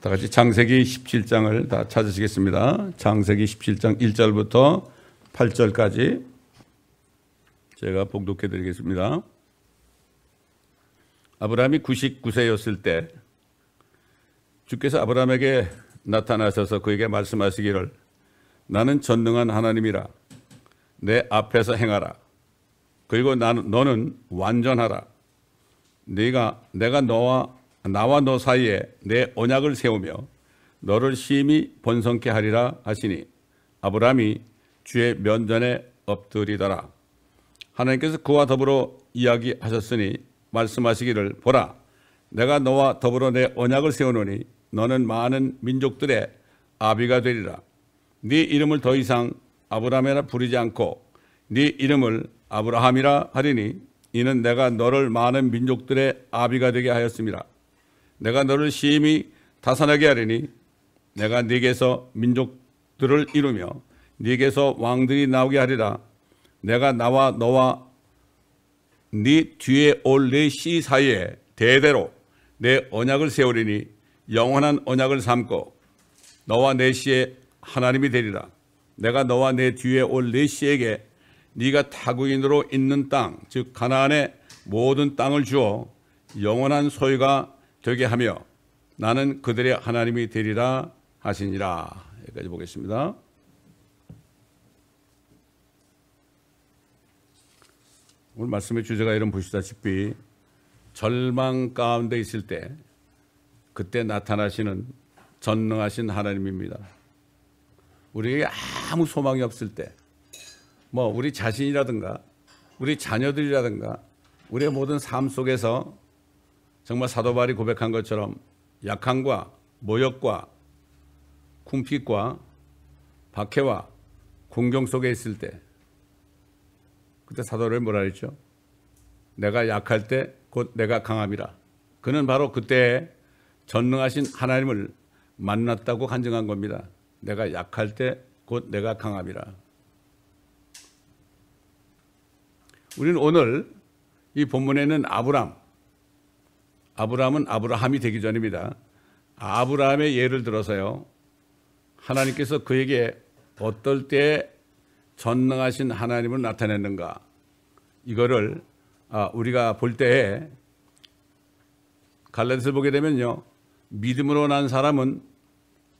다 같이 창세기 17장을 다 찾으시겠습니다. 창세기 17장 1절부터 8절까지 제가 봉독해 드리겠습니다. 아브라함이 99세였을 때 주께서 아브라함에게 나타나셔서 그에게 말씀하시기를 나는 전능한 하나님이라 내 앞에서 행하라. 그리고 너는 완전하라. 내가 나와 너 사이에 내 언약을 세우며 너를 심히 번성케 하리라 하시니 아브라함이 주의 면전에 엎드리더라. 하나님께서 그와 더불어 이야기하셨으니 말씀하시기를 보라 내가 너와 더불어 내 언약을 세우노니 너는 많은 민족들의 아비가 되리라. 네 이름을 더 이상 아브라함이라 부르지 않고 네 이름을 아브라함이라 하리니 이는 내가 너를 많은 민족들의 아비가 되게 하였음이라. 내가 너를 심히 다산하게 하리니 내가 네게서 민족들을 이루며 네게서 왕들이 나오게 하리라. 내가 나와 너와 네 뒤에 올 네 씨 사이에 대대로 내 언약을 세우리니 영원한 언약을 삼고 너와 내 씨의 하나님이 되리라. 내가 너와 내 뒤에 올 네 씨에게 네가 타국인으로 있는 땅, 즉 가나안의 모든 땅을 주어 영원한 소유가 되게 하며 나는 그들의 하나님이 되리라 하시니라. 여기까지 보겠습니다. 오늘 말씀의 주제가 이런 보시다시피 절망 가운데 있을 때 그때 나타나시는 전능하신 하나님입니다. 우리에게 아무 소망이 없을 때 우리 자신이라든가 우리 자녀들이라든가 우리의 모든 삶 속에서 정말 사도 바울이 고백한 것처럼 약함과 모욕과 궁핍과 박해와 공경 속에 있을 때 그때 사도 바울이 뭐라 했죠? 내가 약할 때 곧 내가 강함이라. 그는 바로 그때 전능하신 하나님을 만났다고 간증한 겁니다. 내가 약할 때 곧 내가 강함이라. 우리는 오늘 이 본문에는 아브라함은 아브라함이 되기 전입니다. 아브라함의 예를 들어서요. 하나님께서 그에게 어떨 때 전능하신 하나님을 나타냈는가. 이거를 우리가 볼 때에 갈라디아서를 보게 되면요. 믿음으로 난 사람은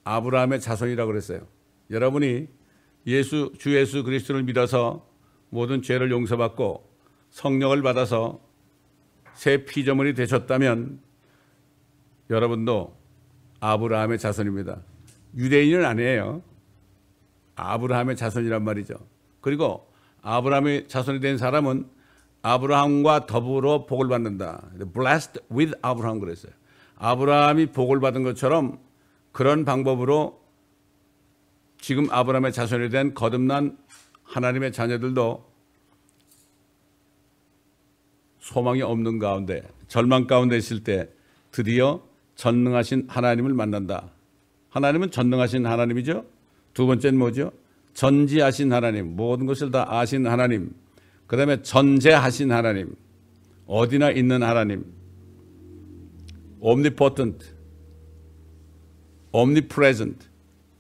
아브라함의 자손이라고 그랬어요. 여러분이 주 예수 그리스도를 믿어서 모든 죄를 용서받고 성령을 받아서 새 피조물이 되셨다면 여러분도 아브라함의 자손입니다. 유대인은 아니에요. 아브라함의 자손이란 말이죠. 그리고 아브라함의 자손이 된 사람은 아브라함과 더불어 복을 받는다. Blessed with Abraham 그랬어요. 아브라함이 복을 받은 것처럼 그런 방법으로 지금 아브라함의 자손이 된 거듭난 하나님의 자녀들도 소망이 없는 가운데 절망 가운데 있을 때 드디어 전능하신 하나님을 만난다. 하나님은 전능하신 하나님이죠. 두 번째는 뭐죠? 전지하신 하나님, 모든 것을 다 아신 하나님. 그 다음에 전제하신 하나님, 어디나 있는 하나님. omnipotent, omnipresent,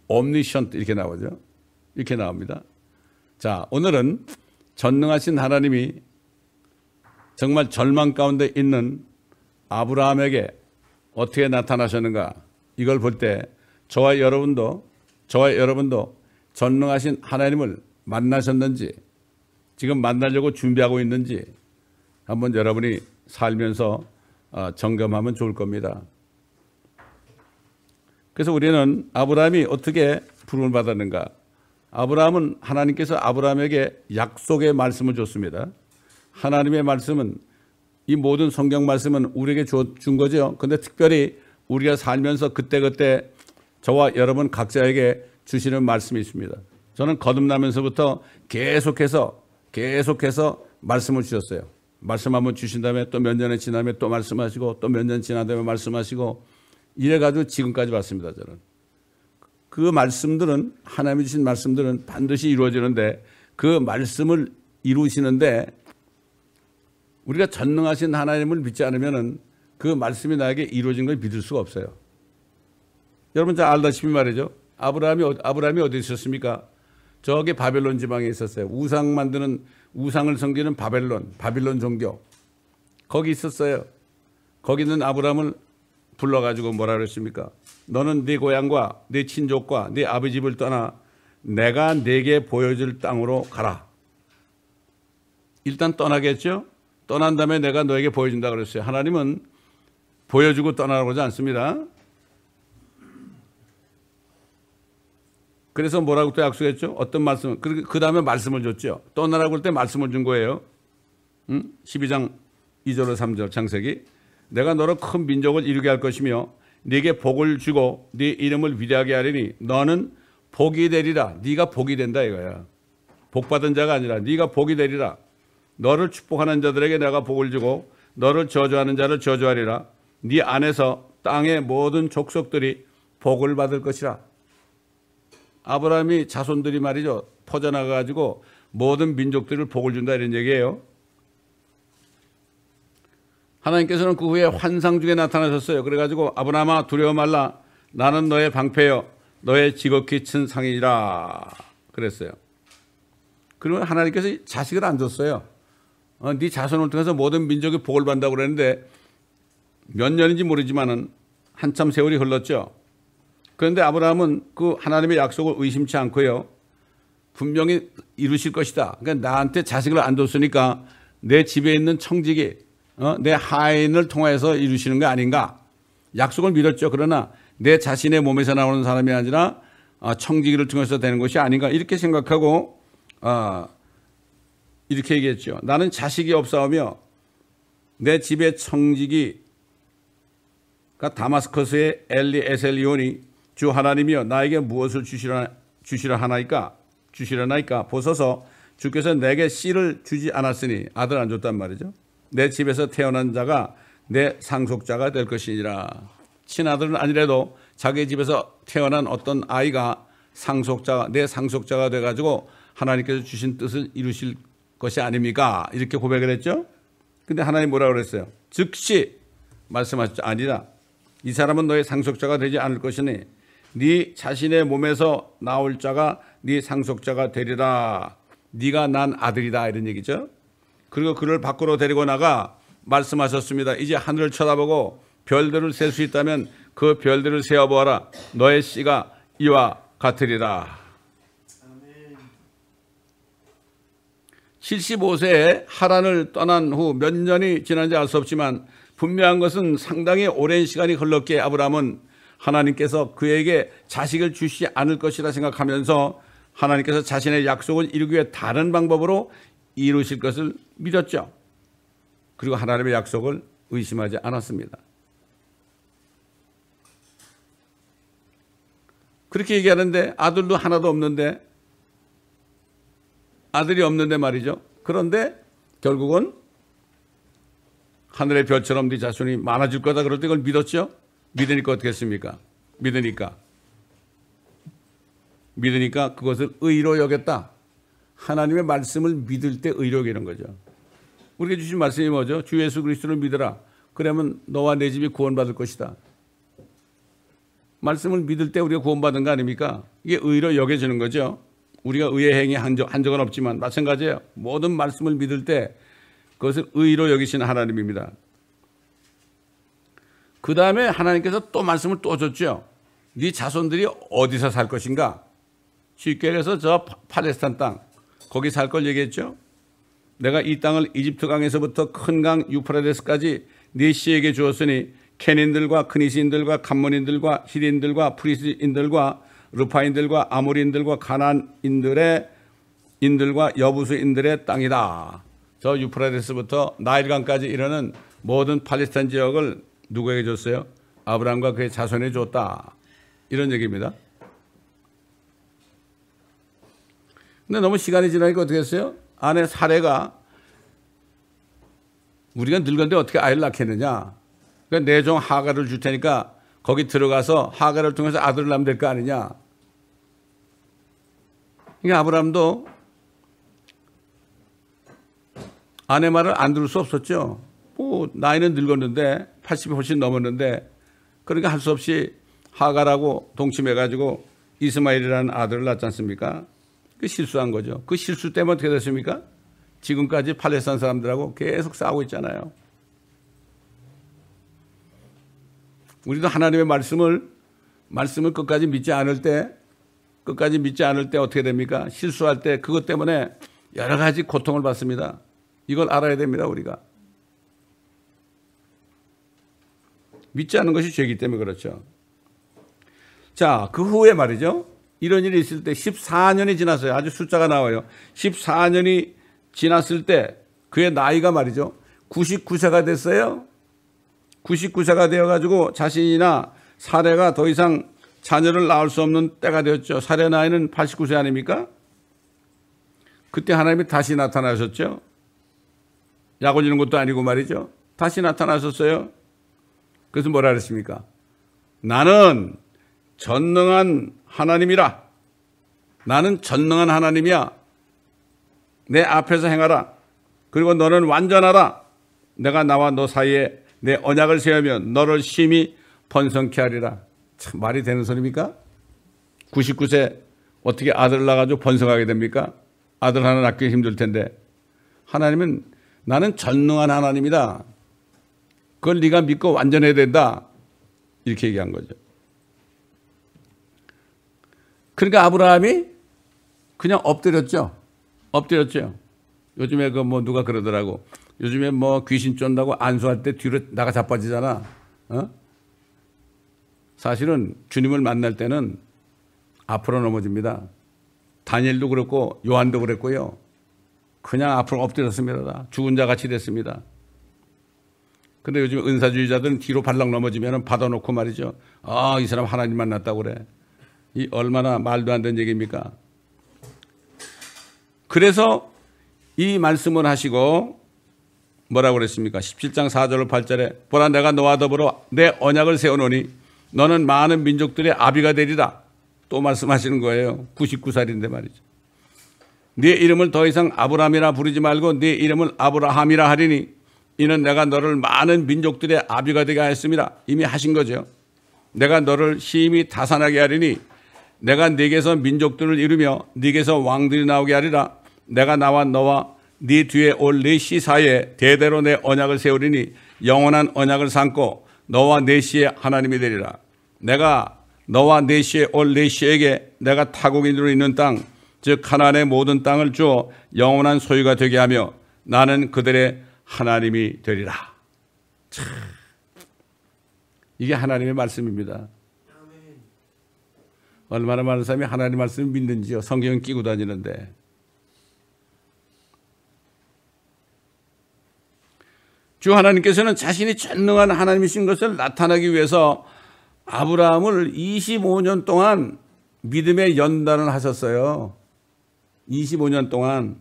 omniscient 이렇게 나오죠. 이렇게 나옵니다. 자, 오늘은 전능하신 하나님이 정말 절망 가운데 있는 아브라함에게 어떻게 나타나셨는가. 이걸 볼 때 저와 여러분도 전능하신 하나님을 만나셨는지 지금 만나려고 준비하고 있는지 한번 여러분이 살면서 점검하면 좋을 겁니다. 그래서 우리는 아브라함이 어떻게 부름을 받았는가. 아브라함은 하나님께서 아브라함에게 약속의 말씀을 줬습니다. 하나님의 말씀은 이 모든 성경 말씀은 우리에게 준 거죠. 그런데 특별히 우리가 살면서 그때그때 저와 여러분 각자에게 주시는 말씀이 있습니다. 저는 거듭나면서부터 계속해서 말씀을 주셨어요. 말씀 한번 주신 다음에 또 몇 년이 지나면 또 말씀하시고 또 몇 년 지난 다음에 말씀하시고 이래가지고 지금까지 왔습니다. 저는. 그 말씀들은 하나님이 주신 말씀들은 반드시 이루어지는데 그 말씀을 이루시는데 우리가 전능하신 하나님을 믿지 않으면 그 말씀이 나에게 이루어진 걸 믿을 수가 없어요. 여러분 잘 알다시피 말이죠. 아브라함이 어디 있었습니까? 저기 바벨론 지방에 있었어요. 우상을 섬기는 바빌론 종교. 거기 있었어요. 거기 있는 아브라함을 불러가지고 뭐라 그랬습니까? 너는 네 고향과 네 친족과 네 아버지 집을 떠나 내가 네게 보여줄 땅으로 가라. 일단 떠나겠죠? 떠난 다음에 내가 너에게 보여준다 그랬어요. 하나님은 보여주고 떠나라고 하지 않습니다. 그래서 뭐라고 또 약속했죠? 어떤 말씀? 그 다음에 말씀을 줬죠. 떠나라고 할 때 말씀을 준 거예요. 12장 2절로 3절 창세기. 내가 너로 큰 민족을 이루게 할 것이며 네게 복을 주고 네 이름을 위대하게 하리니 너는 복이 되리라. 네가 복이 된다 이거야. 복 받은 자가 아니라 네가 복이 되리라. 너를 축복하는 자들에게 내가 복을 주고 너를 저주하는 자를 저주하리라. 네 안에서 땅의 모든 족속들이 복을 받을 것이라. 아브라함이 자손들이 말이죠. 퍼져나가가지고 모든 민족들을 복을 준다 이런 얘기예요. 하나님께서는 그 후에 환상 중에 나타나셨어요. 그래가지고 아브라함아 두려워 말라. 나는 너의 방패여 너의 지극히 큰 상이라 그랬어요. 그러면 하나님께서 자식을 안 줬어요. 네 자손을 통해서 모든 민족이 복을 받는다고 그랬는데 몇 년인지 모르지만은 한참 세월이 흘렀죠. 그런데 아브라함은 그 하나님의 약속을 의심치 않고요. 분명히 이루실 것이다. 그러니까 나한테 자식을 안 줬으니까 내 집에 있는 청지기, 내 하인을 통해서 이루시는 거 아닌가. 약속을 믿었죠. 그러나 내 자신의 몸에서 나오는 사람이 아니라 청지기를 통해서 되는 것이 아닌가. 이렇게 생각하고 이렇게 얘기했죠. 나는 자식이 없사오며 내 집의 청지기가 다마스커스의 엘리에셀리온이 주 하나님이여 나에게 무엇을 주시라 하나이까 보소서 주께서 내게 씨를 주지 않았으니 아들 안 줬단 말이죠. 내 집에서 태어난 자가 내 상속자가 될 것이니라. 친아들은 아니라도 자기 집에서 태어난 어떤 아이가 내 상속자가 돼가지고 하나님께서 주신 뜻을 이루실 것이 아닙니까? 이렇게 고백을 했죠. 근데 하나님 뭐라고 그랬어요? 즉시 말씀하셨죠. 아니라 이 사람은 너의 상속자가 되지 않을 것이니 네 자신의 몸에서 나올 자가 네 상속자가 되리라. 네가 난 아들이다 이런 얘기죠. 그리고 그를 밖으로 데리고 나가 말씀하셨습니다. 이제 하늘을 쳐다보고 별들을 셀 수 있다면 그 별들을 세어보아라. 너의 씨가 이와 같으리라. 75세에 하란을 떠난 후 몇 년이 지난지 알 수 없지만 분명한 것은 상당히 오랜 시간이 흘렀기에 아브라함은 하나님께서 그에게 자식을 주시지 않을 것이라 생각하면서 하나님께서 자신의 약속을 이루기 위해 다른 방법으로 이루실 것을 믿었죠. 그리고 하나님의 약속을 의심하지 않았습니다. 그렇게 얘기하는데 아들도 하나도 없는데 아들이 없는데 말이죠. 그런데 결국은 하늘의 별처럼 네 자손이 많아질 거다 그럴 때 그걸 믿었죠. 믿으니까 어떻게 했습니까? 믿으니까 그것을 의로 여겼다. 하나님의 말씀을 믿을 때 의로 여기는 거죠. 우리에게 주신 말씀이 뭐죠? 주 예수 그리스도를 믿으라. 그러면 너와 내 집이 구원받을 것이다. 말씀을 믿을 때 우리가 구원받은 거 아닙니까? 이게 의로 여겨지는 거죠. 우리가 의의 행위 한 적은 없지만 마찬가지예요. 모든 말씀을 믿을 때 그것을 의로 여기시는 하나님입니다. 그 다음에 하나님께서 또 말씀을 또 줬죠. 네 자손들이 어디서 살 것인가? 쉽게 해서 저 팔레스타인 땅 거기 살 걸 얘기했죠. 내가 이 땅을 이집트 강에서부터 큰 강 유프라데스까지 네 씨에게 주었으니 케닌들과 크니시인들과 감몬인들과 히린들과 프리스인들과 르파인들과 아모리인들과 가나안인들과 여부수인들의 땅이다. 저 유프라데스부터 나일강까지 이르는 모든 팔레스타인 지역을 누구에게 줬어요? 아브라함과 그의 자손에 줬다. 이런 얘기입니다. 근데 너무 시간이 지나니까 어떻게 했어요? 아내 사레가 우리가 늙었는데 어떻게 아이를 낳겠느냐. 그러니까 내 종 하갈을 줄 테니까 거기 들어가서 하갈을 통해서 아들을 낳으면 될 거 아니냐. 그러니까 아브라함도 아내 말을 안 들을 수 없었죠. 나이는 늙었는데 80이 훨씬 넘었는데 그러니까 할 수 없이 하갈하고 동침해가지고 이스마엘이라는 아들을 낳지 않습니까? 그 실수한 거죠. 그 실수 때문에 어떻게 됐습니까? 지금까지 팔레스타인 사람들하고 계속 싸우고 있잖아요. 우리도 하나님의 말씀을 끝까지 믿지 않을 때 어떻게 됩니까? 실수할 때 그것 때문에 여러 가지 고통을 받습니다. 이걸 알아야 됩니다, 우리가. 믿지 않는 것이 죄이기 때문에 그렇죠. 자, 그 후에 말이죠. 이런 일이 있을 때 14년이 지났어요. 아주 숫자가 나와요. 14년이 지났을 때 그의 나이가 말이죠. 99세가 됐어요. 99세가 되어가지고 자신이나 사례가 더 이상 자녀를 낳을 수 없는 때가 되었죠. 사례 나이는 89세 아닙니까? 그때 하나님이 다시 나타나셨죠. 약 올리는 것도 아니고 말이죠. 다시 나타나셨어요. 그래서 뭐라 그랬습니까? 나는 전능한 하나님이라. 나는 전능한 하나님이야. 내 앞에서 행하라. 그리고 너는 완전하라. 내가 나와 너 사이에 내 언약을 세우면 너를 심히 번성케 하리라. 참 말이 되는 소리입니까? 99세 어떻게 아들을 낳아가지고 번성하게 됩니까? 아들 하나 낳기 힘들 텐데. 하나님은 나는 전능한 하나님이다. 그걸 네가 믿고 완전해야 된다. 이렇게 얘기한 거죠. 그러니까 아브라함이 그냥 엎드렸죠. 요즘에 누가 그러더라고. 요즘에 귀신 쫓는다고 안수할 때 뒤로 나가 자빠지잖아. 사실은 주님을 만날 때는 앞으로 넘어집니다. 다니엘도 그렇고 요한도 그랬고요. 그냥 앞으로 엎드렸습니다. 죽은 자 같이 됐습니다. 근데 요즘 은사주의자들은 뒤로 발락 넘어지면 받아놓고 말이죠. 이 사람 하나님 만났다고 그래. 이 얼마나 말도 안 되는 얘기입니까? 그래서 이 말씀을 하시고 뭐라고 그랬습니까? 17장 4절 8절에 보라 내가 너와 더불어 내 언약을 세워놓으니 너는 많은 민족들의 아비가 되리라. 또 말씀하시는 거예요. 99살인데 말이죠. 네 이름을 더 이상 아브라함이라 부르지 말고 네 이름을 아브라함이라 하리니 이는 내가 너를 많은 민족들의 아비가 되게 하였습니다. 이미 하신 거죠. 내가 너를 심히 다산하게 하리니 내가 네게서 민족들을 이루며 네게서 왕들이 나오게 하리라. 내가 나와 너와 네 뒤에 올 네 씨 사이에 대대로 내 언약을 세우리니 영원한 언약을 삼고 너와 네 씨의 하나님이 되리라. 내가 너와 네 씨에 올 네 씨에게 내가 타국인으로 있는 땅 즉 가나안의 모든 땅을 주어 영원한 소유가 되게 하며 나는 그들의 하나님이 되리라. 참, 이게 하나님의 말씀입니다. 얼마나 많은 사람이 하나님 말씀을 믿는지요. 성경은 끼고 다니는데. 주 하나님께서는 자신이 전능한 하나님이신 것을 나타나기 위해서 아브라함을 25년 동안 믿음의 연단을 하셨어요. 25년 동안.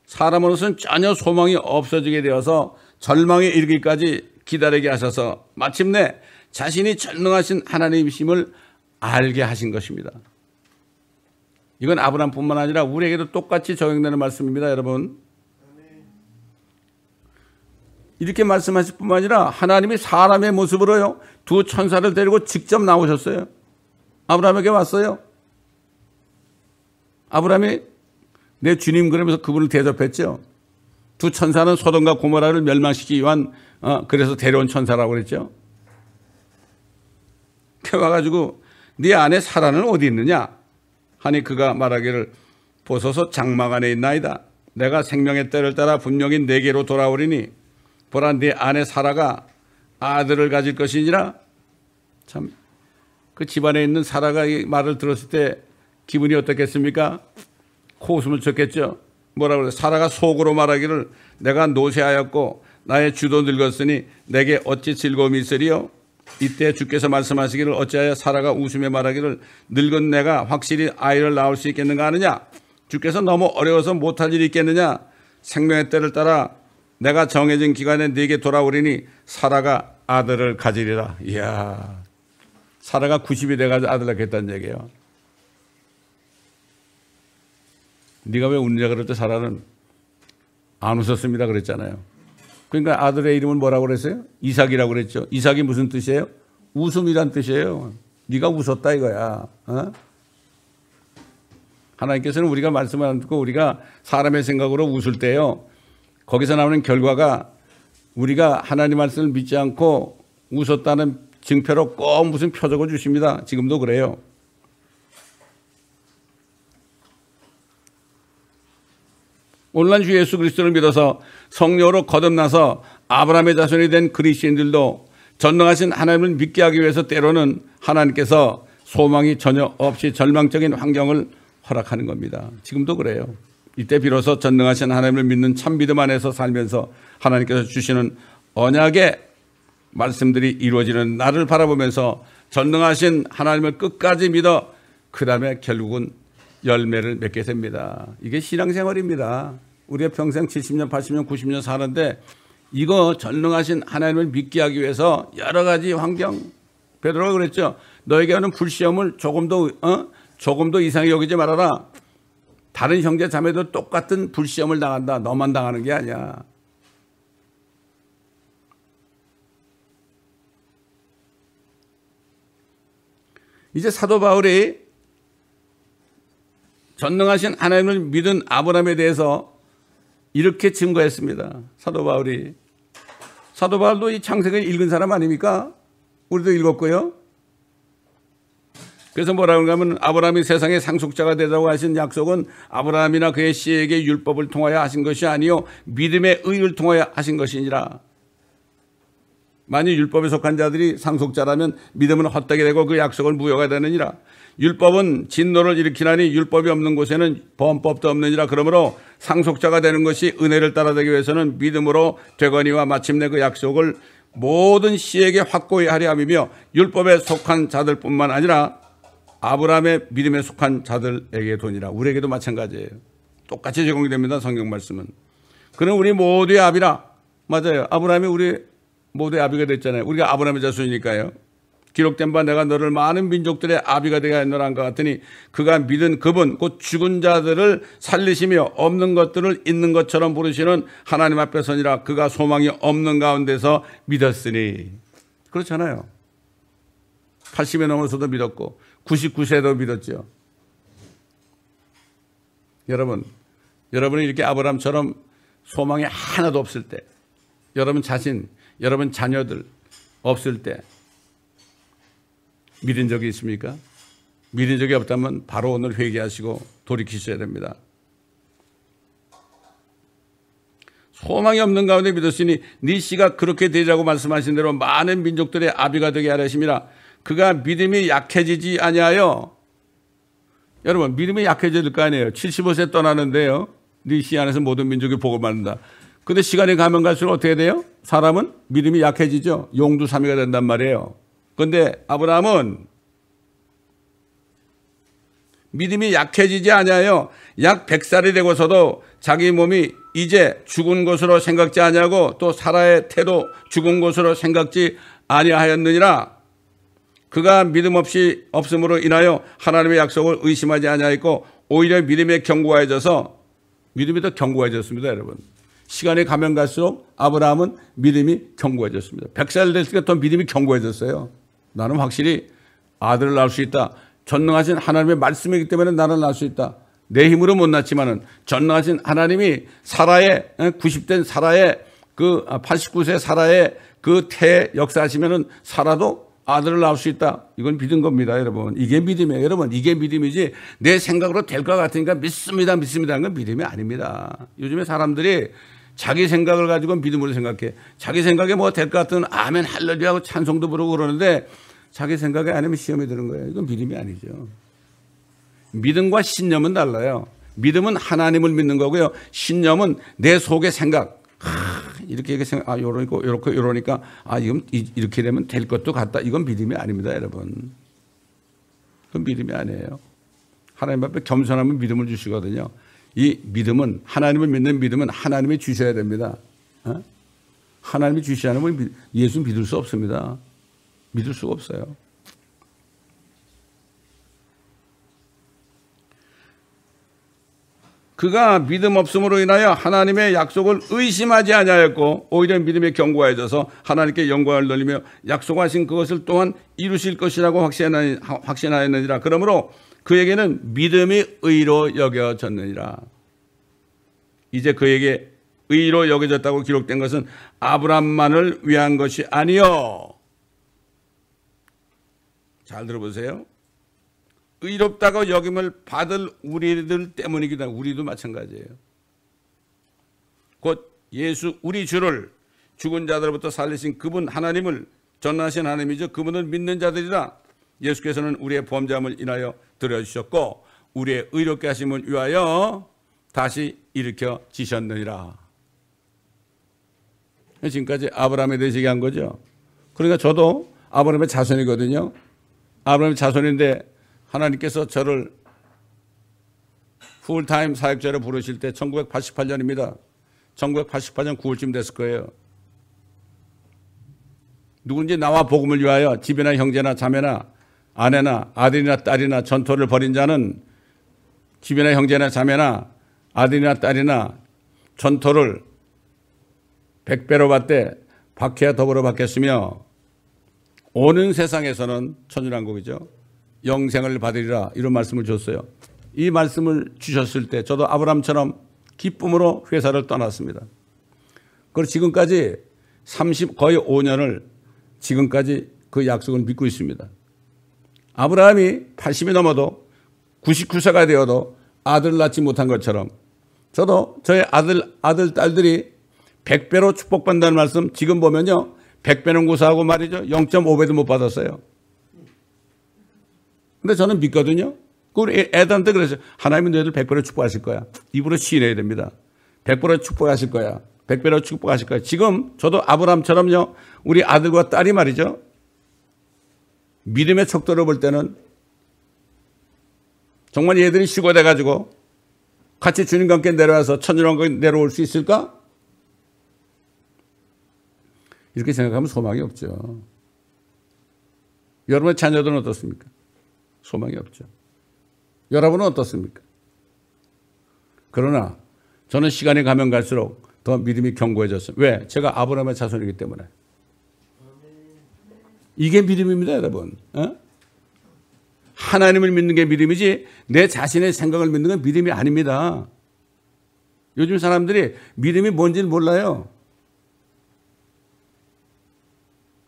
사람으로서는 전혀 소망이 없어지게 되어서 절망에 이르기까지 기다리게 하셔서 마침내 자신이 전능하신 하나님이심을 알게 하신 것입니다. 이건 아브라함뿐만 아니라 우리에게도 똑같이 적용되는 말씀입니다, 여러분. 이렇게 말씀하실 뿐만 아니라 하나님이 사람의 모습으로요, 두 천사를 데리고 직접 나오셨어요. 아브라함에게 왔어요. 아브라함이 내 주님 그러면서 그분을 대접했죠. 두 천사는 소돔과 고모라를 멸망시키기 위한 그래서 데려온 천사라고 그랬죠. 와가지고 네 안에 사라는 어디 있느냐 하니 그가 말하기를 보소서 장막 안에 있나이다. 내가 생명의 때를 따라 분명히 내게로 돌아오리니 보라 네 안에 사라가 아들을 가질 것이니라. 참 그 집안에 있는 사라가 이 말을 들었을 때 기분이 어떻겠습니까? 코웃음을 쳤겠죠. 뭐라고 그래? 사라가 속으로 말하기를 내가 노쇠하였고 나의 주도 늙었으니 내게 어찌 즐거움이 있으리요? 이때 주께서 말씀하시기를 어찌하여 사라가 웃으며 말하기를 늙은 내가 확실히 아이를 낳을 수 있겠는가 하느냐? 주께서 너무 어려워서 못할 일이 있겠느냐? 생명의 때를 따라 내가 정해진 기간에 네게 돌아오리니 사라가 아들을 가지리라. 이야, 사라가 90이 돼가지고 아들 낳겠다는 얘기예요. 네가 왜 웃느냐 그럴 때 사라는 안 웃었습니다 그랬잖아요. 그러니까 아들의 이름은 뭐라고 그랬어요? 이삭이라고 그랬죠. 이삭이 무슨 뜻이에요? 웃음이란 뜻이에요. 네가 웃었다 이거야. 어? 하나님께서는 우리가 말씀을 안 듣고 우리가 사람의 생각으로 웃을 때요, 거기서 나오는 결과가 우리가 하나님 말씀을 믿지 않고 웃었다는 증표로 꼭 무슨 표적을 주십니다. 지금도 그래요. 오늘날 주 예수 그리스도를 믿어서 성령으로 거듭나서 아브라함의 자손이 된 그리스도인들도 전능하신 하나님을 믿게 하기 위해서 때로는 하나님께서 소망이 전혀 없이 절망적인 환경을 허락하는 겁니다. 지금도 그래요. 이때 비로소 전능하신 하나님을 믿는 참 믿음 안에서 살면서 하나님께서 주시는 언약의 말씀들이 이루어지는 나를 바라보면서 전능하신 하나님을 끝까지 믿어 그 다음에 결국은 열매를 맺게 됩니다. 이게 신앙생활입니다. 우리가 평생 70년, 80년, 90년 사는데 이거 전능하신 하나님을 믿게 하기 위해서 여러 가지 환경, 베드로가 그랬죠. 너에게 하는 불시험을 조금도 이상히 여기지 말아라. 다른 형제 자매도 똑같은 불시험을 당한다. 너만 당하는 게 아니야. 이제 사도 바울이 전능하신 하나님을 믿은 아브라함에 대해서 이렇게 증거했습니다. 사도 바울도 이 창세기를 읽은 사람 아닙니까? 우리도 읽었고요. 그래서 뭐라고 하면 아브라함이 세상의 상속자가 되자고 하신 약속은 아브라함이나 그의 씨에게 율법을 통하여 하신 것이 아니요 믿음의 의를 통하여 하신 것이니라. 만일 율법에 속한 자들이 상속자라면 믿음은 헛되게 되고 그 약속은 무효가 되느니라. 율법은 진노를 일으키나니 율법이 없는 곳에는 범법도 없느니라. 그러므로 상속자가 되는 것이 은혜를 따라되기 위해서는 믿음으로 되거니와 마침내 그 약속을 모든 씨에게 확고히 하려 함이며 율법에 속한 자들뿐만 아니라 아브라함의 믿음에 속한 자들에게 도니라. 우리에게도 마찬가지예요. 똑같이 적용이 됩니다. 성경 말씀은. 그는 우리 모두의 아비라. 맞아요. 아브라함이 우리 모두의 아비가 됐잖아요. 우리가 아브라함의 자손이니까요. 기록된 바 내가 너를 많은 민족들의 아비가 되게 하노라 한 것 같으니 그가 믿은 그분 곧 죽은 자들을 살리시며 없는 것들을 있는 것처럼 부르시는 하나님 앞에 서니라. 그가 소망이 없는 가운데서 믿었으니. 그렇잖아요. 80에 넘어서도 믿었고 99세도 믿었죠. 여러분이 이렇게 아브라함처럼 소망이 하나도 없을 때, 여러분 자신, 여러분 자녀들 없을 때 믿은 적이 있습니까? 믿은 적이 없다면 바로 오늘 회개하시고 돌이키셔야 됩니다. 소망이 없는 가운데 믿었으니 네 씨가 그렇게 되자고 말씀하신 대로 많은 민족들의 아비가 되게 하려 하심이라. 그가 믿음이 약해지지 아니하여. 여러분 믿음이 약해질 거 아니에요. 75세 떠나는데요. 네 씨 안에서 모든 민족이 복을 받는다. 근데 시간이 가면 갈수록 어떻게 돼요? 사람은 믿음이 약해지죠. 용두사미가 된단 말이에요. 그런데 아브라함은 믿음이 약해지지 아니하여 약 100살이 되고서도 자기 몸이 이제 죽은 것으로 생각지 아니하고 또 사라의 태도 죽은 것으로 생각지 아니하였느니라. 그가 믿음 없이 없음으로 인하여 하나님의 약속을 의심하지 아니하였고 오히려 믿음에 견고해져서 믿음이 더 견고해졌습니다. 여러분. 시간이 가면 갈수록 아브라함은 믿음이 견고해졌습니다. 100살 됐을 때 더 믿음이 견고해졌어요. 나는 확실히 아들을 낳을 수 있다. 전능하신 하나님의 말씀이기 때문에 나를 낳을 수 있다. 내 힘으로 못 낳지만은 전능하신 하나님이 사라의 90된 사라의 그 89세 사라의 그 태 역사하시면은 사라도 아들을 낳을 수 있다. 이건 믿은 겁니다, 여러분. 이게 믿음이에요, 여러분. 이게 믿음이지 내 생각으로 될 것 같으니까 믿습니다 하는 건 믿음이 아닙니다. 요즘에 사람들이 자기 생각을 가지고 믿음으로 생각해. 자기 생각에 뭐가 될 것 같은 아멘 할렐루야 하고 찬송도 부르고 그러는데 자기 생각이 아니면 시험에 드는 거예요. 이건 믿음이 아니죠. 믿음과 신념은 달라요. 믿음은 하나님을 믿는 거고요. 신념은 내 속의 생각. 이렇게 생각, 요러니까, 이건 이렇게 되면 될 것도 같다. 이건 믿음이 아닙니다, 여러분. 그건 믿음이 아니에요. 하나님 앞에 겸손하면 믿음을 주시거든요. 이 믿음은, 하나님을 믿는 믿음은 하나님이 주셔야 됩니다. 하나님이 주시지 않으면 예수 믿을 수 없습니다. 믿을 수가 없어요. 그가 믿음 없음으로 인하여 하나님의 약속을 의심하지 아니하였고 오히려 믿음에 견고해져서 하나님께 영광을 돌리며 약속하신 그것을 또한 이루실 것이라고 확신하였느니라. 그러므로 그에게는 믿음이 의로 여겨졌느니라. 이제 그에게 의로 여겨졌다고 기록된 것은 아브라함만을 위한 것이 아니요. 잘 들어보세요. 의롭다고 여김을 받을 우리들 때문이기도 하고 우리도 마찬가지예요. 곧 예수 우리 주를 죽은 자들로부터 살리신 그분 하나님을 전능하신 하나님이죠. 그분을 믿는 자들이라. 예수께서는 우리의 범죄함을 인하여 들여주셨고 우리의 의롭게 하심을 위하여 다시 일으켜 지셨느니라. 지금까지 아브라함에 대해서 얘기한 거죠. 그러니까 저도 아브라함의 자손이거든요. 아브라함의 자손인데 하나님께서 저를 풀타임 사역자로 부르실 때 1988년입니다. 1988년 9월쯤 됐을 거예요. 누군지 나와 복음을 위하여 집이나 형제나 자매나 아내나 아들이나 딸이나 전토를 벌인 자는 집이나 형제나 자매나 아들이나 딸이나 전토를 100배로 받되 박해와 더불어 받겠으며 오는 세상에서는 천주난국이죠. 영생을 받으리라 이런 말씀을 줬어요. 이 말씀을 주셨을 때 저도 아브라함처럼 기쁨으로 회사를 떠났습니다. 그리고 지금까지 거의 5년을 지금까지 그 약속을 믿고 있습니다. 아브라함이 80이 넘어도 99세가 되어도 아들 낳지 못한 것처럼 저도 저의 아들 딸들이 100배로 축복받는다는 말씀 지금 보면요. 100배는 고사하고 말이죠. 0.5배도 못 받았어요. 근데 저는 믿거든요. 우리 애들한테 그랬어요. 하나님은 너희들 100배로 축복하실 거야. 입으로 시인해야 됩니다. 100배로 축복하실 거야. 100배로 축복하실 거야. 지금 저도 아브라함처럼요. 우리 아들과 딸이 말이죠. 믿음의 척도로 볼 때는 정말 얘들이 시고돼가지고 같이 주님과 함께 내려와서 천주lan국에 내려올 수 있을까? 이렇게 생각하면 소망이 없죠. 여러분의 자녀들은 어떻습니까? 소망이 없죠. 여러분은 어떻습니까? 그러나 저는 시간이 가면 갈수록 더 믿음이 견고해졌어요. 왜? 제가 아브라함의 자손이기 때문에. 이게 믿음입니다, 여러분. 하나님을 믿는 게 믿음이지 내 자신의 생각을 믿는 건 믿음이 아닙니다. 요즘 사람들이 믿음이 뭔지를 몰라요.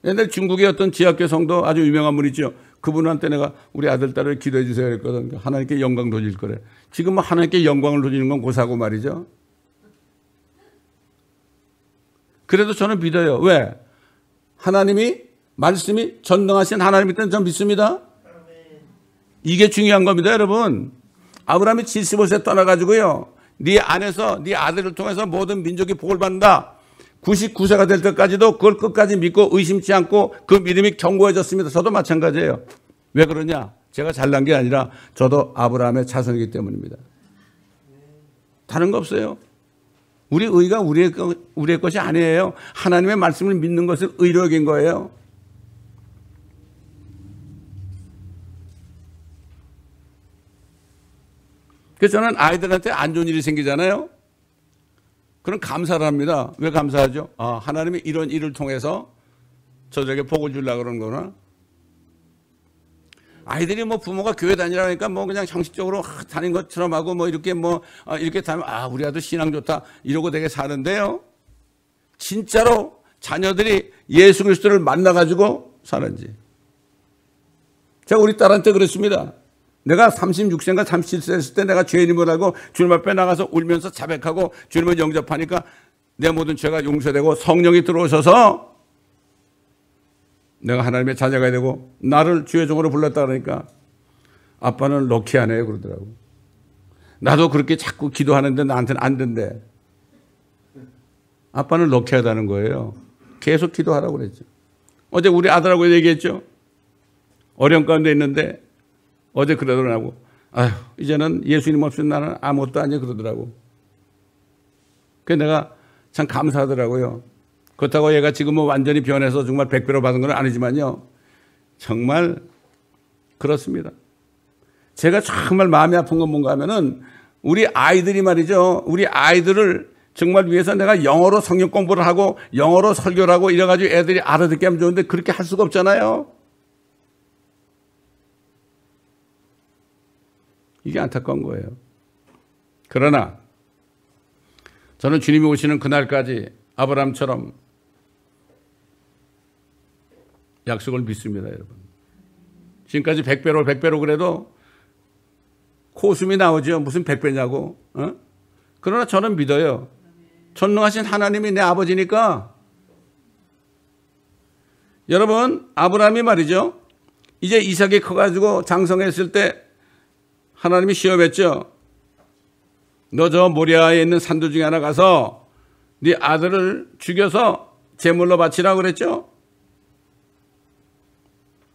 옛날 중국의 어떤 지하교 성도 아주 유명한 분이죠. 그분한테 내가 우리 아들, 딸을 기도해 주세요 했거든. 하나님께 영광 돌릴 거래. 지금 뭐 하나님께 영광을 돌리는 건 고사고 말이죠. 그래도 저는 믿어요. 왜? 하나님이, 말씀이 전능하신 하나님일 때는 저는 믿습니다. 이게 중요한 겁니다, 여러분. 아브라함이 75세 떠나가지고요. 네 안에서, 네 아들을 통해서 모든 민족이 복을 받는다. 99세가 될 때까지도 그걸 끝까지 믿고 의심치 않고 그 믿음이 견고해졌습니다. 저도 마찬가지예요. 왜 그러냐? 제가 잘난 게 아니라 저도 아브라함의 자손이기 때문입니다. 다른 거 없어요. 우리 의가 우리의 것이 아니에요. 하나님의 말씀을 믿는 것을 의로 여긴 거예요. 그래서 저는 아이들한테 안 좋은 일이 생기잖아요. 그럼 감사를 합니다. 왜 감사하죠? 아, 하나님이 이런 일을 통해서 저들에게 복을 주려고 그러는 거구나. 아이들이 뭐 부모가 교회 다니라니까 뭐 그냥 형식적으로 다닌 것처럼 하고 뭐 이렇게 이렇게 다니면 아, 우리 아들 신앙 좋다 이러고 되게 사는데요. 진짜로 자녀들이 예수 그리스도를 만나가지고 사는지. 제가 우리 딸한테 그랬습니다. 내가 36세인가 37세 했을 때 내가 죄인임을 알고 주님 앞에 나가서 울면서 자백하고 주님을 영접하니까 내 모든 죄가 용서되고 성령이 들어오셔서 내가 하나님의 자녀가 되고 나를 주의 종으로 불렀다 그러니까 아빠는 럭키하네요 그러더라고. 나도 그렇게 자꾸 기도하는데 나한테는 안 된대. 아빠는 럭키하다는 거예요. 계속 기도하라고 그랬죠. 어제 우리 아들하고 얘기했죠. 어려움 가운데 있는데 어제 그러더라고. 아휴, 이제는 예수님 없이 나는 아무것도 아니야 그러더라고. 그래서 내가 참 감사하더라고요. 그렇다고 얘가 지금 뭐 완전히 변해서 정말 100배로 받은 건 아니지만요. 정말 그렇습니다. 제가 정말 마음이 아픈 건 뭔가 하면은 우리 아이들이 말이죠. 우리 아이들을 정말 위해서 내가 영어로 성경 공부를 하고 영어로 설교를 하고 이래가지고 애들이 알아듣게 하면 좋은데 그렇게 할 수가 없잖아요. 이게 안타까운 거예요. 그러나 저는 주님이 오시는 그날까지 아브라함처럼 약속을 믿습니다, 여러분. 지금까지 100배로 그래도 코웃음이 나오죠. 무슨 100배냐고. 그러나 저는 믿어요. 전능하신 하나님이 내 아버지니까. 여러분, 아브라함이 말이죠. 이제 이삭이 커가지고 장성했을 때 하나님이 시험했죠. 너 저 모리아에 있는 산도 중에 하나 가서 네 아들을 죽여서 제물로 바치라고 그랬죠.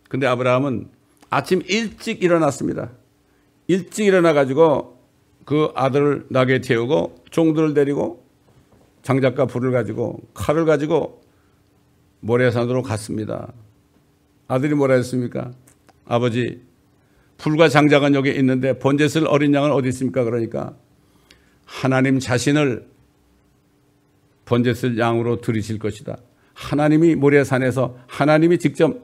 근데 아브라함은 아침 일찍 일어났습니다. 일찍 일어나가지고 그 아들을 나귀에 태우고 종들을 데리고 장작과 불을 가지고 칼을 가지고 모리아산으로 갔습니다. 아들이 뭐라 했습니까? 아버지, 불과 장작은 여기 있는데 번제 쓸 어린 양은 어디 있습니까? 그러니까 하나님 자신을 번제 쓸 양으로 드리실 것이다. 하나님이 모리아산에서 하나님이 직접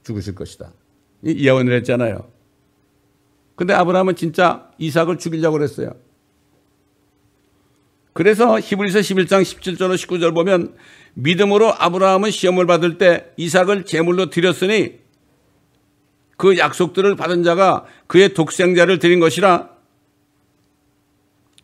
죽으실 것이다. 이 예언을 했잖아요. 근데 아브라함은 진짜 이삭을 죽이려고 그랬어요. 그래서 히브리서 11장 17절로 19절 보면 믿음으로 아브라함은 시험을 받을 때 이삭을 제물로 드렸으니 그 약속들을 받은 자가 그의 독생자를 드린 것이라.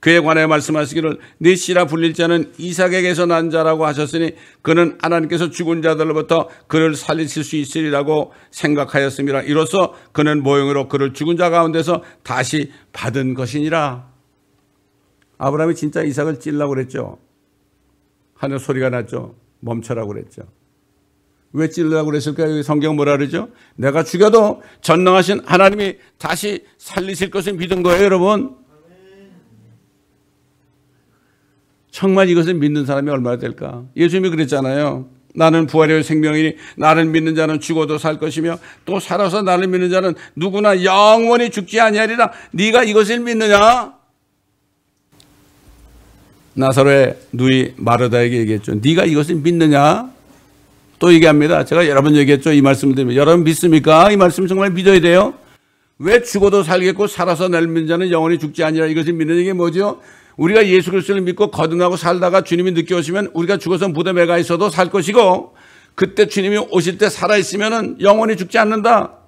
그에 관하여 말씀하시기를 네 씨라 불릴 자는 이삭에게서 난 자라고 하셨으니 그는 하나님께서 죽은 자들로부터 그를 살리실 수 있으리라고 생각하였습니다. 이로써 그는 모형으로 그를 죽은 자 가운데서 다시 받은 것이니라. 아브라함이 진짜 이삭을 찔라고 그랬죠. 하늘 소리가 났죠. 멈춰라고 그랬죠. 왜 찔르라고 그랬을까요? 여기 성경 뭐라 그러죠? 내가 죽여도 전능하신 하나님이 다시 살리실 것을 믿은 거예요, 여러분. 정말 이것을 믿는 사람이 얼마나 될까? 예수님이 그랬잖아요. 나는 부활의 생명이니 나를 믿는 자는 죽어도 살 것이며 또 살아서 나를 믿는 자는 누구나 영원히 죽지 아니하리라. 네가 이것을 믿느냐? 나사로의 누이 마르다에게 얘기했죠. 네가 이것을 믿느냐? 또 얘기합니다. 제가 여러 번 얘기했죠. 이 말씀을 드리면 여러분 믿습니까? 이 말씀 정말 믿어야 돼요. 왜 죽어도 살겠고 살아서 나를 믿는 자는 영원히 죽지 아니하리라. 이것을 믿는 게 뭐죠? 우리가 예수 그리스도를 믿고 거듭나고 살다가 주님이 늦게 오시면 우리가 죽어서 무덤에 가 있어도 살 것이고 그때 주님이 오실 때 살아있으면 영원히 죽지 않는다.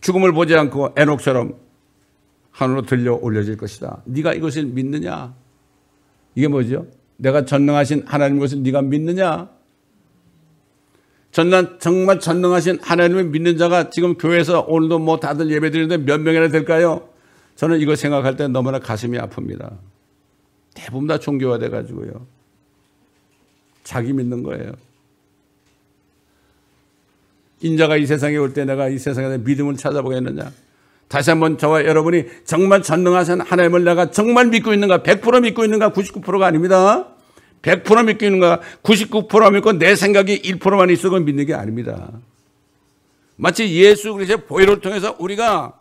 죽음을 보지 않고 에녹처럼 하늘로 들려 올려질 것이다. 네가 이것을 믿느냐? 이게 뭐죠? 내가 전능하신 하나님 것을 네가 믿느냐? 정말 전능하신 하나님을 믿는 자가 지금 교회에서 오늘도 뭐 다들 예배 드리는데 몇 명이나 될까요? 저는 이거 생각할 때 너무나 가슴이 아픕니다. 대부분 다 종교화돼 가지고요. 자기 믿는 거예요. 인자가 이 세상에 올 때 내가 이 세상에 믿음을 찾아보겠느냐. 다시 한번 저와 여러분이 정말 전능하신 하나님을 내가 정말 믿고 있는가. 100% 믿고 있는가. 99%가 아닙니다. 100% 믿고 있는가. 99% 믿고 내 생각이 1%만 있어 그건 믿는 게 아닙니다. 마치 예수 그리스도의 보혈을 통해서 우리가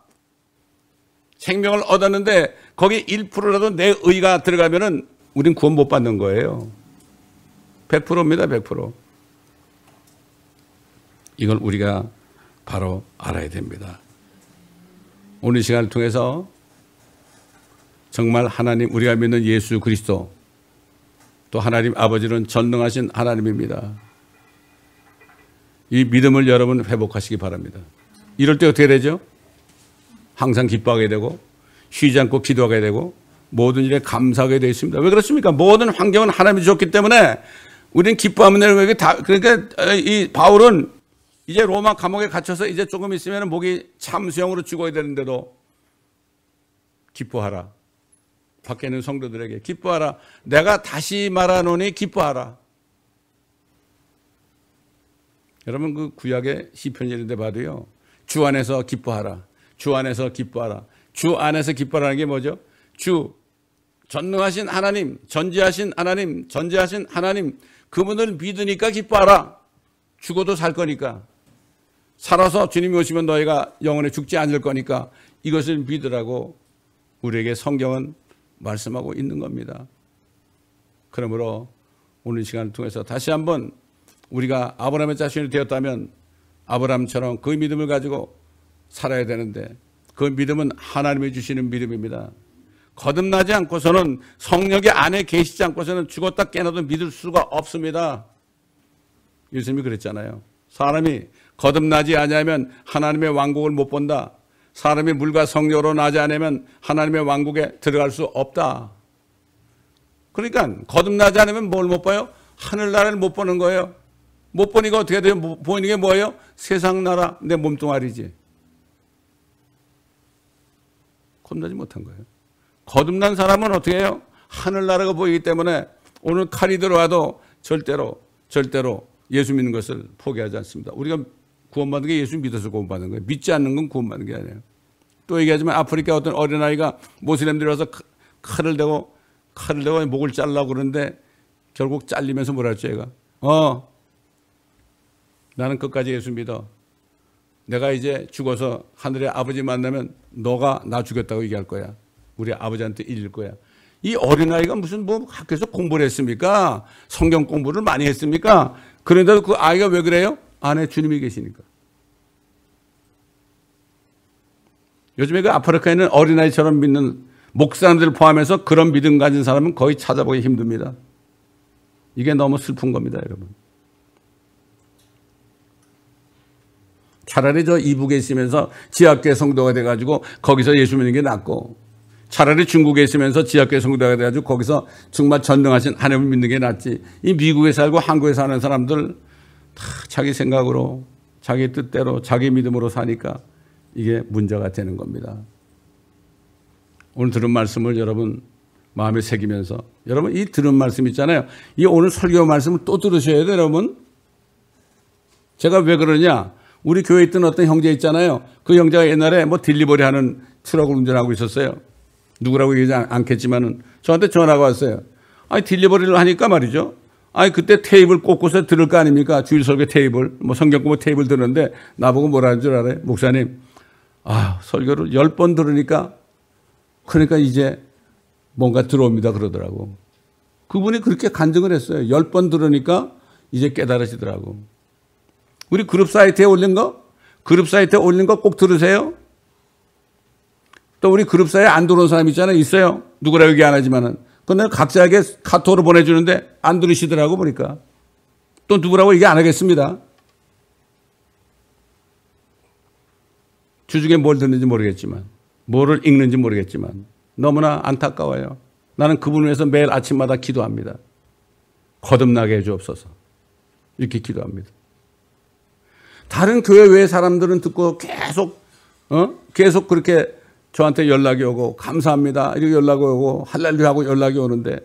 생명을 얻었는데 거기 1%라도 내 의가 들어가면은 우린 구원 못 받는 거예요. 100%입니다. 100%. 이걸 우리가 바로 알아야 됩니다. 오늘 시간을 통해서 정말 하나님 우리가 믿는 예수 그리스도 또 하나님 아버지는 전능하신 하나님입니다. 이 믿음을 여러분 회복하시기 바랍니다. 이럴 때 어떻게 되죠? 항상 기뻐하게 되고 쉬지 않고 기도하게 되고 모든 일에 감사하게 되어 있습니다. 왜 그렇습니까? 모든 환경은 하나님이 주셨기 때문에 우리는 기뻐하면 되는 거예요. 그러니까 이 바울은 이제 로마 감옥에 갇혀서 이제 조금 있으면 목이 참수형으로 죽어야 되는데도 기뻐하라. 밖에 있는 성도들에게 기뻐하라. 내가 다시 말하노니 기뻐하라. 여러분 그 구약의 시편인데 봐도요. 주 안에서 기뻐하라. 주 안에서 기뻐하라. 주 안에서 기뻐하라는 게 뭐죠? 주 전능하신 하나님, 전지하신 하나님, 전지하신 하나님 그분을 믿으니까 기뻐하라. 죽어도 살 거니까. 살아서 주님이 오시면 너희가 영원히 죽지 않을 거니까 이것을 믿으라고 우리에게 성경은 말씀하고 있는 겁니다. 그러므로 오늘 시간을 통해서 다시 한번 우리가 아브라함의 자손이 되었다면 아브라함처럼 그 믿음을 가지고 살아야 되는데, 그 믿음은 하나님이 주시는 믿음입니다. 거듭나지 않고서는, 성령의 안에 계시지 않고서는 죽었다 깨어나도 믿을 수가 없습니다. 예수님이 그랬잖아요. 사람이 거듭나지 않으면 하나님의 왕국을 못 본다. 사람이 물과 성령으로 나지 않으면 하나님의 왕국에 들어갈 수 없다. 그러니까 거듭나지 않으면 뭘 못 봐요? 하늘나라를 못 보는 거예요. 못 보니까 어떻게 돼요? 보이는 게 뭐예요? 세상 나라, 내 몸뚱아리지. 거듭나지 못한 거예요. 거듭난 사람은 어떻게 해요? 하늘나라가 보이기 때문에 오늘 칼이 들어와도 절대로 예수 믿는 것을 포기하지 않습니다. 우리가 구원받는 게 예수 믿어서 구원받는 거예요. 믿지 않는 건 구원받는 게 아니에요. 또 얘기하지만 아프리카 어떤 어린아이가 모슬렘들이 와서 칼을 대고 목을 잘라고 그러는데 결국 잘리면서 뭐라 했죠, 얘가? 나는 끝까지 예수 믿어. 내가 이제 죽어서 하늘의 아버지 만나면 너가 나 죽였다고 얘기할 거야. 우리 아버지한테 이길 거야. 이 어린아이가 무슨 학교에서 공부를 했습니까? 성경 공부를 많이 했습니까? 그런데도 그 아이가 왜 그래요? 안에 주님이 계시니까. 요즘에 그 아프리카에 있는 어린아이처럼 믿는 목사님들 포함해서 그런 믿음 가진 사람은 거의 찾아보기 힘듭니다. 이게 너무 슬픈 겁니다, 여러분. 차라리 저 이북에 있으면서 지하교회 성도가 돼가지고 거기서 예수 믿는 게 낫고, 차라리 중국에 있으면서 지하교회 성도가 돼가지고 거기서 정말 전능하신 하나님을 믿는 게 낫지. 이 미국에 살고 한국에 사는 사람들 다 자기 생각으로, 자기 뜻대로, 자기 믿음으로 사니까 이게 문제가 되는 겁니다. 오늘 들은 말씀을 여러분 마음에 새기면서, 여러분 이 들은 말씀 있잖아요. 이 오늘 설교 말씀을 또 들으셔야 돼요, 여러분. 제가 왜 그러냐? 우리 교회에 있던 어떤 형제 있잖아요. 그 형제가 옛날에 딜리버리 하는 트럭을 운전하고 있었어요. 누구라고 얘기하지 않겠지만은 저한테 전화가 왔어요. 아니, 딜리버리를 하니까 말이죠. 아니, 그때 테이블 꽂고서 들을 거 아닙니까? 주일 설교 테이블, 성경 공부 테이블 들었는데 나보고 뭐라는 줄 알아요? 목사님, 설교를 10번 들으니까 그러니까 이제 뭔가 들어옵니다 그러더라고. 그분이 그렇게 간증을 했어요. 10번 들으니까 이제 깨달으시더라고. 우리 그룹 사이트에 올린 거 꼭 들으세요. 또 우리 그룹 사이에 안 들어온 사람 있잖아요. 있어요. 누구라고 얘기 안 하지만은. 근데 각자에게 카톡으로 보내주는데 안 들으시더라고 보니까. 또 누구라고 얘기 안 하겠습니다. 주중에 뭘 듣는지 모르겠지만, 뭐를 읽는지 모르겠지만 너무나 안타까워요. 나는 그분을 위해서 매일 아침마다 기도합니다. 거듭나게 해주옵소서. 이렇게 기도합니다. 다른 교회 외의 사람들은 듣고 계속 그렇게 저한테 연락이 오고 감사합니다 이렇게 연락이 오고 할렐루야 하고 연락이 오는데,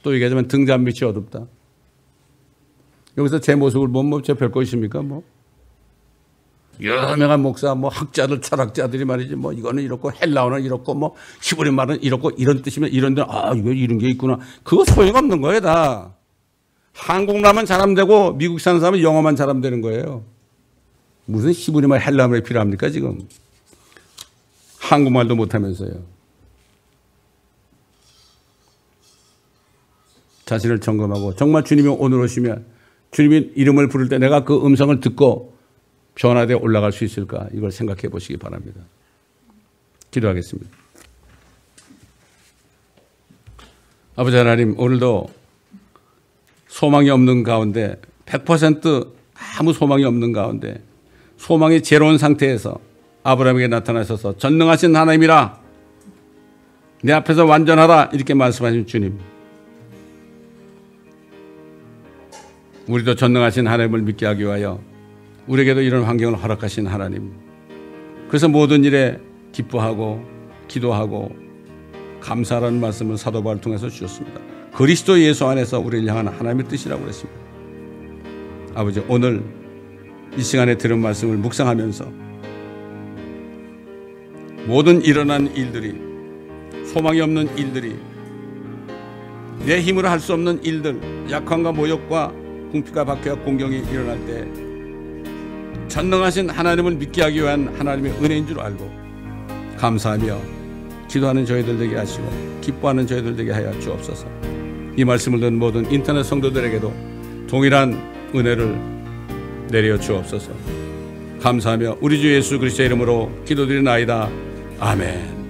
또 얘기하자면 등잔빛이 어둡다. 여기서 제 모습을 보면 제 별거 있습니까? 유명한 목사, 학자들, 철학자들이 말이지, 이거는 이렇고, 헬라어는 이렇고, 히브리 말은 이렇고, 이런 뜻이면 이런데, 이거 이런 게 있구나. 그거 소용없는 거예요, 다. 한국말만 잘하면 되고, 미국 사는 사람은 영어만 잘하면 되는 거예요. 무슨 히브리 말, 헬라어 말이 필요합니까, 지금? 한국말도 못하면서요. 자신을 점검하고, 정말 주님이 오늘 오시면, 주님이 이름을 부를 때 내가 그 음성을 듣고, 변화되어 올라갈 수 있을까? 이걸 생각해 보시기 바랍니다. 기도하겠습니다. 아버지 하나님, 오늘도 소망이 없는 가운데 100% 아무 소망이 없는 가운데 소망이 제로인 상태에서 아브라함에게 나타나셔서 전능하신 하나님이라 내 앞에서 완전하라 이렇게 말씀하신 주님, 우리도 전능하신 하나님을 믿게 하기 위하여 우리에게도 이런 환경을 허락하신 하나님, 그래서 모든 일에 기뻐하고 기도하고 감사하라는 말씀을 사도 바울을 통해서 주셨습니다. 그리스도 예수 안에서 우리를 향한 하나님의 뜻이라고 그랬습니다. 아버지, 오늘 이 시간에 들은 말씀을 묵상하면서 모든 일어난 일들이, 소망이 없는 일들이, 내 힘으로 할 수 없는 일들, 약함과 모욕과 궁핍과 박해와 공경이 일어날 때 전능하신 하나님을 믿게 하기 위한 하나님의 은혜인 줄 알고 감사하며 기도하는 저희들 되게 하시고 기뻐하는 저희들 되게 하여 주옵소서. 이 말씀을 듣는 모든 인터넷 성도들에게도 동일한 은혜를 내려 주옵소서. 감사하며 우리 주 예수 그리스도의 이름으로 기도드리나이다. 아멘.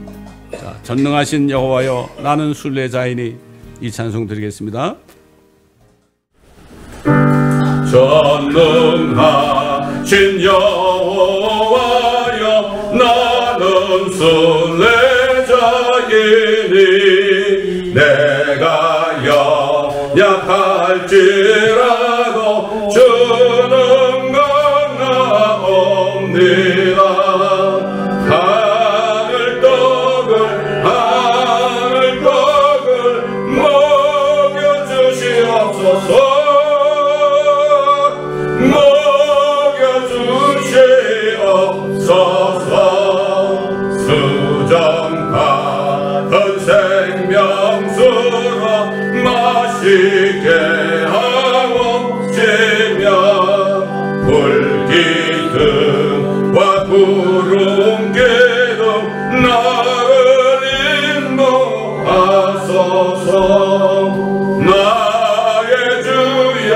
자, 전능하신 여호와여 나는 순례자이니 이 찬송 드리겠습니다. 전능하신 여호와여 나는 순례자이니 내가 연약할지라도 주는 강하옵니다. 하늘 떡을 먹여주시옵소서. 수정받은 생명수로 마시게 하옵시며 불기둥과 구름기둥 나를 인도하소서. 나의 주여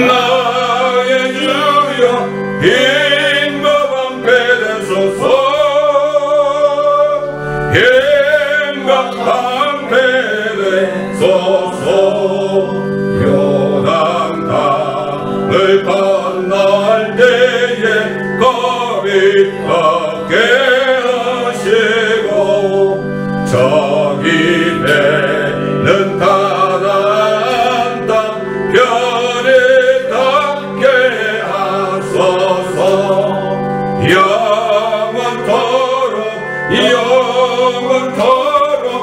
나의 주여 인도 방패되소서. 방패되소서. 요단강을 건널 때에 겁이 없게 하시고 저기 배는 가나안 땅 별이 닿게 하소서. 영원토록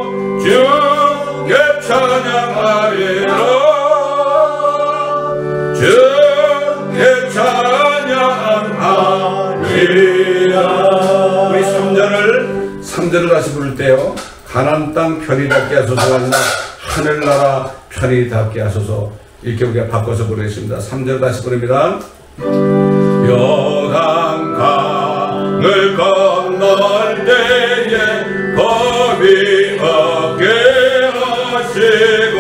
주께 찬양하리라. 주께 찬양하리라. 우리 3절을 다시 부를 때요. 가나안 땅 편히 닿게 하소서가 아니라 하늘나라 편히 닿게 하소서. 이렇게 우리가 바꿔서 부르겠습니다. 3절 다시 부릅니다. 요단강을 건널 때에 겁이 없게 하시고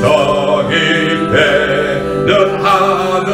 저기 배는 하늘